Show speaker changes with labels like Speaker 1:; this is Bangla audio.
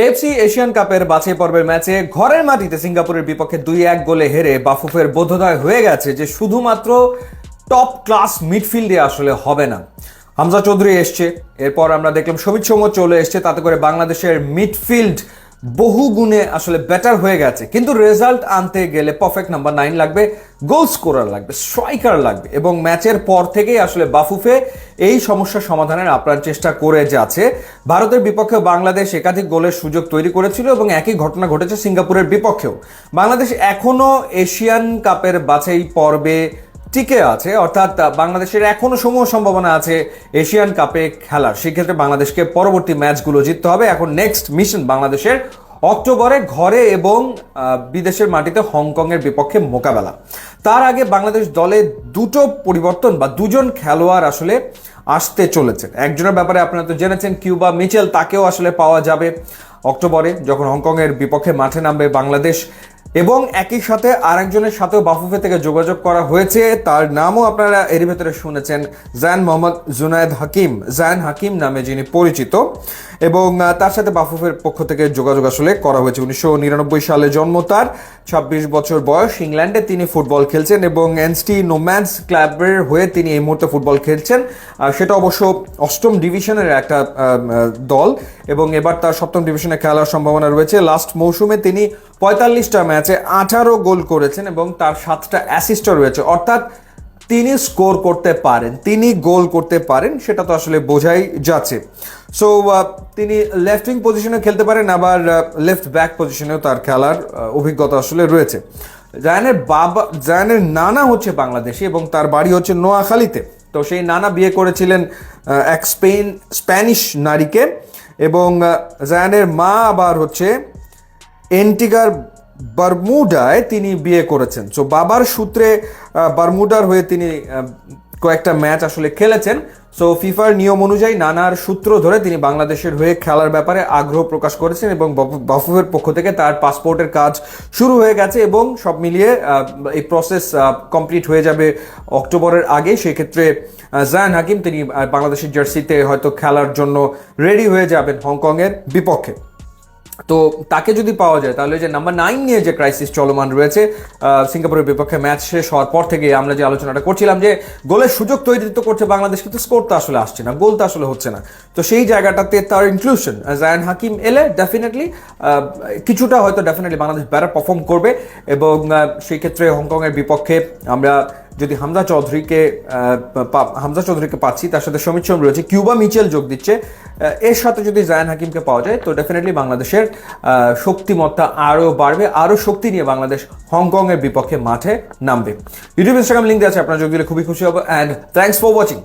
Speaker 1: এএফসি এশিয়ান কাপের বাছাই পর্বের ম্যাচে ঘরের মাটিতে সিঙ্গাপুরের বিপক্ষে 2-1 গোলে হেরে বাফুফের বোধোদয় হয়ে গেছে যে শুধুমাত্র টপ ক্লাস মিডফিল্ডে আসলে হবে না। হামজা চৌধুরী এসছে, এরপর আমরা দেখলাম সমিত সোম চলে এসছে, তাতে করে বাংলাদেশের মিডফিল্ড বহু গুণে আসলে বেটার হয়ে গেছে। কিন্তু রেজাল্ট আনতে গেলে পারফেক্ট নাম্বার 9 লাগবে, গোল স্কোরার লাগবে, স্ট্রাইকার লাগবে, এবং ম্যাচের পর থেকেই আসলে বাফুফে এই সমস্যার সমাধানের আপ্রাণ চেষ্টা করে যাচ্ছে। ভারতের বিপক্ষে বাংলাদেশ একাধিক গোলের সুযোগ তৈরি করেছিল এবং একই ঘটনা ঘটেছে সিঙ্গাপুরের বিপক্ষেও। বাংলাদেশ এখনো এশিয়ান কাপের বাছাই পর্বে টিকে আছে, অর্থাৎ বাংলাদেশের এখনো সমূহ সম্ভাবনা আছে এশিয়ান কাপে খেলার। সেক্ষেত্রে বাংলাদেশকে পরবর্তী ম্যাচগুলো জিততে হবে। এখন নেক্সট মিশন বাংলাদেশের অক্টোবরে ঘরে এবং বিদেশের মাটিতে হংকংয়ের বিপক্ষে মোকাবেলা। তার আগে বাংলাদেশ দলে দুটো পরিবর্তন বা দুজন খেলোয়াড় আসলে আসতে চলেছেন। একজনের ব্যাপারে আপনারা তো জেনেছেন, কিউবা মিচেল, তাকেও আসলে পাওয়া যাবে অক্টোবরে যখন হংকংয়ের বিপক্ষে মাঠে নামবে বাংলাদেশ। এবং একই সাথে আরেকজনের সাথেও বাফুফে থেকে যোগাযোগ করা হয়েছে, তার নামও আপনারা এর ভেতরে শুনেছেন, জায়ান মোহাম্মদ জুনায়েদ হাকিম, জায়ান হাকিম নামে যিনি পরিচিত, এবং তার সাথে বাফুফের পক্ষ থেকে যোগাযোগ আসলে করা হয়েছে। 1999 সালে জন্ম তার, 26 বছর বয়স, ইংল্যান্ডে তিনি ফুটবল খেলছেন এবং এনসটি নোম্যান্স ক্লাবের হয়ে তিনি এই মুহূর্তে ফুটবল খেলছেন। সেটা অবশ্য 8ম ডিভিশনের একটা দল এবং এবার তার 7ম ডিভিশনে খেলার সম্ভাবনা রয়েছে। লাস্ট মৌসুমে তিনি 45টা ম্যাচে 18 গোল করেছেন এবং তার 7টা অ্যাসিস্টও রয়েছে, অর্থাৎ তিনি স্কোর করতে পারেন, তিনি গোল করতে পারেন, সেটা তো আসলে বোঝাই যাচ্ছে। সো তিনি লেফট উইং পজিশনে খেলতে পারেন, আবার লেফট ব্যাক পজিশনেও তার খেলার অভিজ্ঞতা আসলে রয়েছে। জায়ানের নানা হচ্ছে বাংলাদেশি এবং তার বাড়ি হচ্ছে নোয়াখালীতে। তো সেই নানা বিয়ে করেছিলেন এক স্প্যানিশ নারীকে, এবং জায়ানের মা আবার হচ্ছে এন্টিগার বারমুডায় তিনি বিয়ে করেছেন। সো বাবার সূত্রে বারমুডার হয়ে তিনি কয়েকটা ম্যাচ আসলে খেলেছেন। সো ফিফার নিয়ম অনুযায়ী নানার সূত্র ধরে তিনি বাংলাদেশের হয়ে খেলার ব্যাপারে আগ্রহ প্রকাশ করেছেন এবং বাফুফের পক্ষ থেকে তার পাসপোর্টের কাজ শুরু হয়ে গেছে এবং সব মিলিয়ে এই প্রসেস কমপ্লিট হয়ে যাবে অক্টোবরের আগে। সেক্ষেত্রে জায়ান হাকিম তিনি বাংলাদেশের জার্সিতে হয়তো খেলার জন্য রেডি হয়ে যাবেন হংকংয়ের বিপক্ষে। তো তাকে যদি পাওয়া যায় তাহলে যে নাম্বার 9 নিয়ে যে ক্রাইসিস চলমান রয়েছে, সিঙ্গাপুরের বিপক্ষে ম্যাচ শেষ হওয়ার পর থেকে আমরা যে আলোচনাটা করছিলাম যে গোলের সুযোগ তৈরি তো করছে বাংলাদেশ, কিন্তু স্কোর তো আসলে আসছে না, গোল তো আসলে হচ্ছে না। তো সেই জায়গাটাতে তার ইনক্লুশন জায়ান হাকিম এলে ডেফিনেটলি কিছুটা হয়তো বাংলাদেশ বেটার পারফর্ম করবে। এবং সেই ক্ষেত্রে হংকংয়ের বিপক্ষে আমরা যদি হামজা চৌধুরীকে পাচ্ছি, তার সাথে সমিত সোম রয়েছে, কিউবা মিচেল যোগ দিচ্ছে, এর সাথে যদি জায়ান হাকিমকে পাওয়া যায় তো ডেফিনেটলি বাংলাদেশের শক্তিমত্তা আরও বাড়বে, আরও শক্তি নিয়ে বাংলাদেশ হংকংয়ের বিপক্ষে মাঠে নামবে। ইউটিউব ইনস্টাগ্রাম লিঙ্ক আছে, আপনারা যোগ দিলে খুবই খুশি হবো। And thanks for watching.